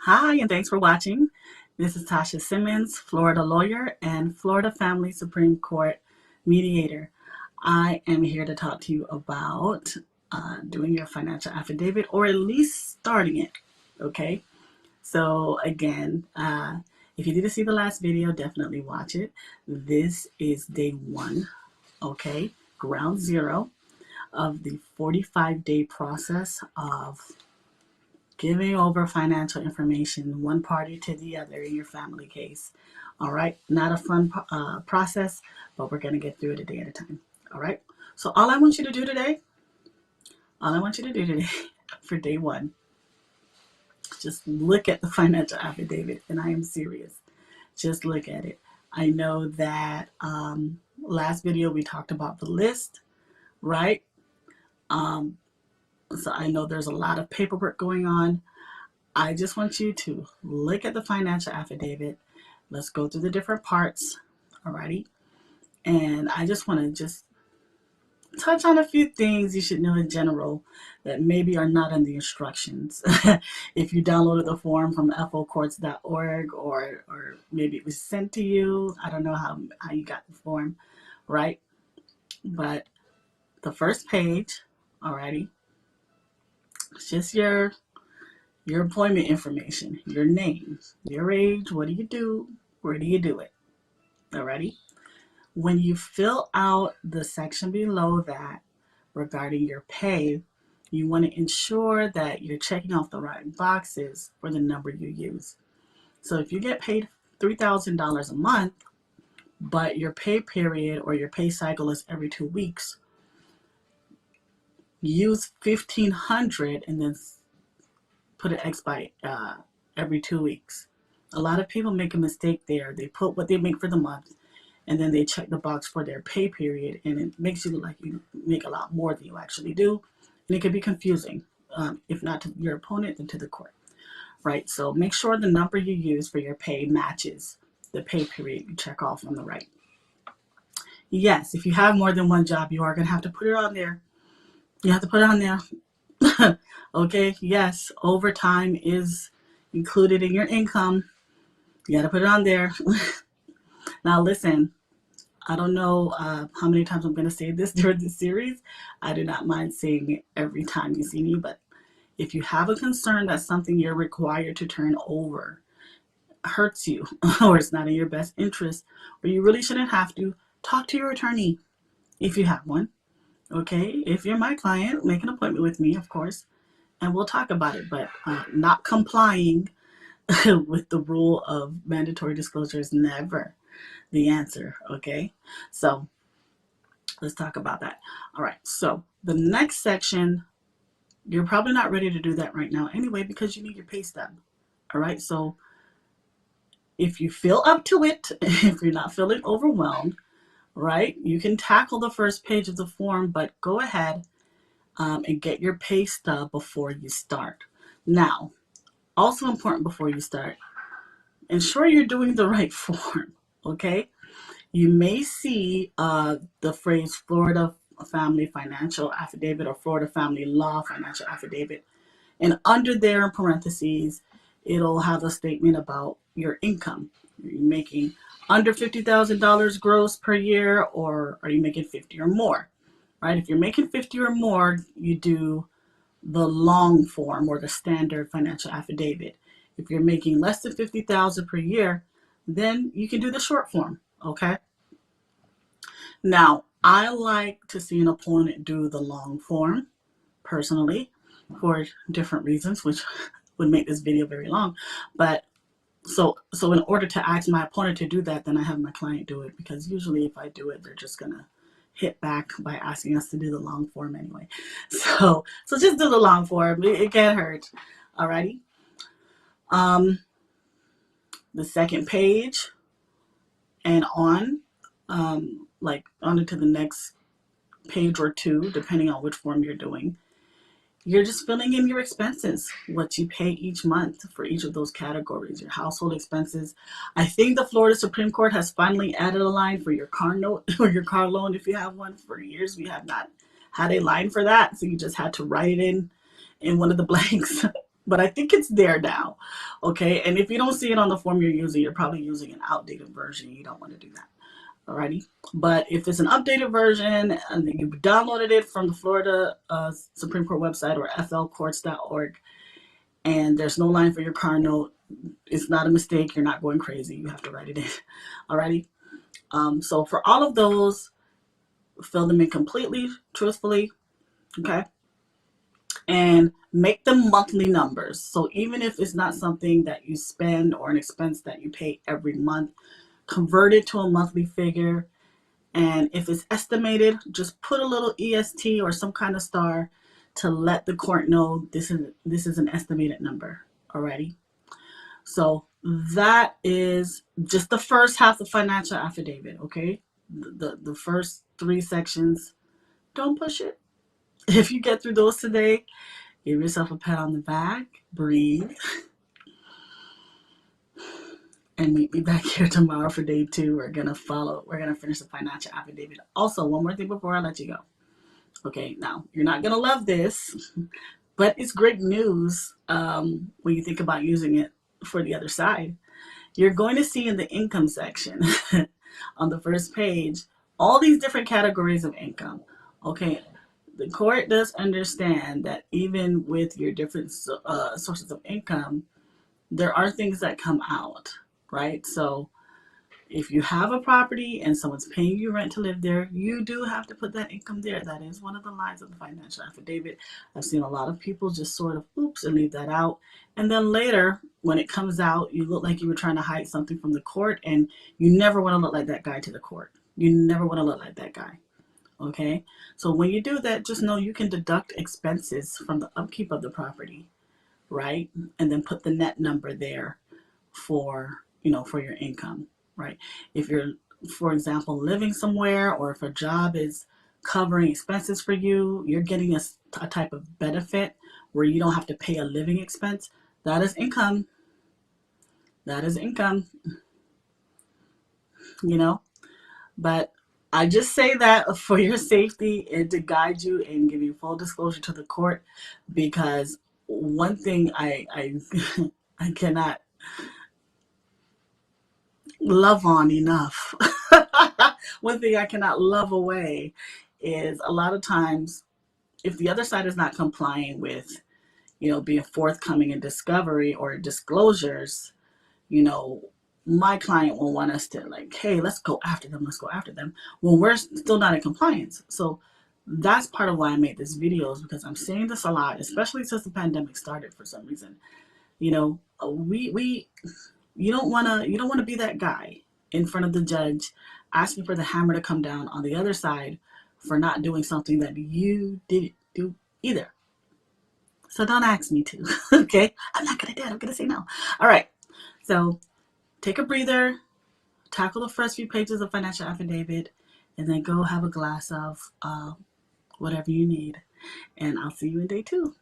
Hi, and thanks for watching. This is Tasha Simmons, Florida lawyer and Florida Family Supreme Court mediator. I am here to talk to you about doing your financial affidavit, or at least starting it. Okay. So again, if you didn't see the last video, definitely watch it. This is day one. Okay, ground zero of the 45-day process of giving over financial information one party to the other in your family case. All right, not a fun process, but we're going to get through it a day at a time. All right, so all I want you to do today for day one, just look at the financial affidavit, and I am serious. Just look at it. I know that last video we talked about the list, right? Um, so I know there's a lot of paperwork going on. I just want you to look at the financial affidavit. Let's go through the different parts, alrighty? And I just want to touch on a few things you should know in general that maybe are not in the instructions. If you downloaded the form from focourts.org, or maybe it was sent to you, I don't know how you got the form, right? But the first page, alrighty, it's just your employment information, your name, your age, what do you do, where do you do it, alrighty? When you fill out the section below that regarding your pay, you want to ensure that you're checking off the right boxes for the number you use. So if you get paid $3,000 a month, but your pay period or your pay cycle is every 2 weeks, use 1,500 and then put an X by every 2 weeks. A lot of people make a mistake there. They put what they make for the month, and then they check the box for their pay period, and it makes you look like you make a lot more than you actually do, and it can be confusing, if not to your opponent, then to the court, right? So make sure the number you use for your pay matches the pay period you check off on the right. Yes, if you have more than one job, you are going to have to put it on there. You have to put it on there. Okay, yes, overtime is included in your income. You got to put it on there. Now listen, I don't know how many times I'm going to say this during this series. I do not mind saying it every time you see me, but if you have a concern that something you're required to turn over hurts you or it's not in your best interest, or you really shouldn't have to, talk to your attorney if you have one. Okay, if you're my client, make an appointment with me, of course, and we'll talk about it. But not complying with the rule of mandatory disclosure is never the answer. Okay, so let's talk about that. All right, so the next section, you're probably not ready to do that right now anyway because you need your pay stub. All right, so if you feel up to it, if you're not feeling overwhelmed, right, you can tackle the first page of the form, but go ahead and get your pay stub before you start. Now, also important before you start, ensure you're doing the right form, okay? You may see the phrase Florida Family Financial Affidavit or Florida Family Law Financial Affidavit. And under there in parentheses, it'll have a statement about your income. Are you making under $50,000 gross per year, or are you making 50 or more? Right? If you're making 50 or more, you do the long form or the standard financial affidavit. If you're making less than 50,000 per year, then you can do the short form, okay? Now, I like to see an opponent do the long form personally for different reasons, which would make this video very long. But so in order to ask my opponent to do that, then I have my client do it, because usually if I do it, they're just gonna hit back by asking us to do the long form anyway. So just do the long form. It can't hurt. Alrighty. The second page and on, like on to the next page or two, depending on which form you're doing. You're just filling in your expenses, what you pay each month for each of those categories, your household expenses. I think the Florida Supreme Court has finally added a line for your car note or your car loan if you have one. For years, we have not had a line for that, so you just had to write it in one of the blanks. but I think it's there now. Okay, and if you don't see it on the form you're using, you're probably using an outdated version. You don't want to do that. Alrighty, but if it's an updated version and you downloaded it from the Florida Supreme Court website or flcourts.org, and there's no line for your car note, it's not a mistake. You're not going crazy. You have to write it in. Alrighty. So for all of those, fill them in completely, truthfully, okay? And make them monthly numbers. So even if it's not something that you spend or an expense that you pay every month, convert it to a monthly figure. And if it's estimated, just put a little EST or some kind of star to let the court know this is an estimated number. Alrighty. So that is just the first half of financial affidavit, okay? The first 3 sections, don't push it. If you get through those today, give yourself a pat on the back, breathe, and meet me back here tomorrow for day 2. We're gonna finish the financial affidavit. Also, one more thing before I let you go. Okay, now you're not gonna love this, but it's great news when you think about using it for the other side. You're going to see in the income section on the first page all these different categories of income. Okay, the court does understand that even with your different sources of income, there are things that come out, right? So if you have a property and someone's paying you rent to live there, you do have to put that income there. That is one of the lines of the financial affidavit. I've seen a lot of people just sort of oops and leave that out. And then later, when it comes out, you look like you were trying to hide something from the court, and you never want to look like that guy to the court. You never want to look like that guy. Okay? So when you do that, just know you can deduct expenses from the upkeep of the property, right? And then put the net number there for, for your income, right? If you're, for example, living somewhere, or if a job is covering expenses for you, you're getting a type of benefit where you don't have to pay a living expense. That is income. That is income, but I just say that for your safety and to guide you and give you full disclosure to the court, because one thing I I cannot love on enough. One thing I cannot love away is a lot of times if the other side is not complying with, being forthcoming in discovery or disclosures, you know, my client will want us to like, hey, let's go after them. Let's go after them. Well, we're still not in compliance. So that's part of why I made this video, is because I'm seeing this a lot, especially since the pandemic started for some reason. We you don't want to be that guy in front of the judge asking for the hammer to come down on the other side for not doing something that you didn't do either. So don't ask me to. Okay, I'm not gonna do it. I'm gonna say no. All right, so take a breather, tackle the first few pages of financial affidavit, and then go have a glass of whatever you need, and I'll see you in day 2.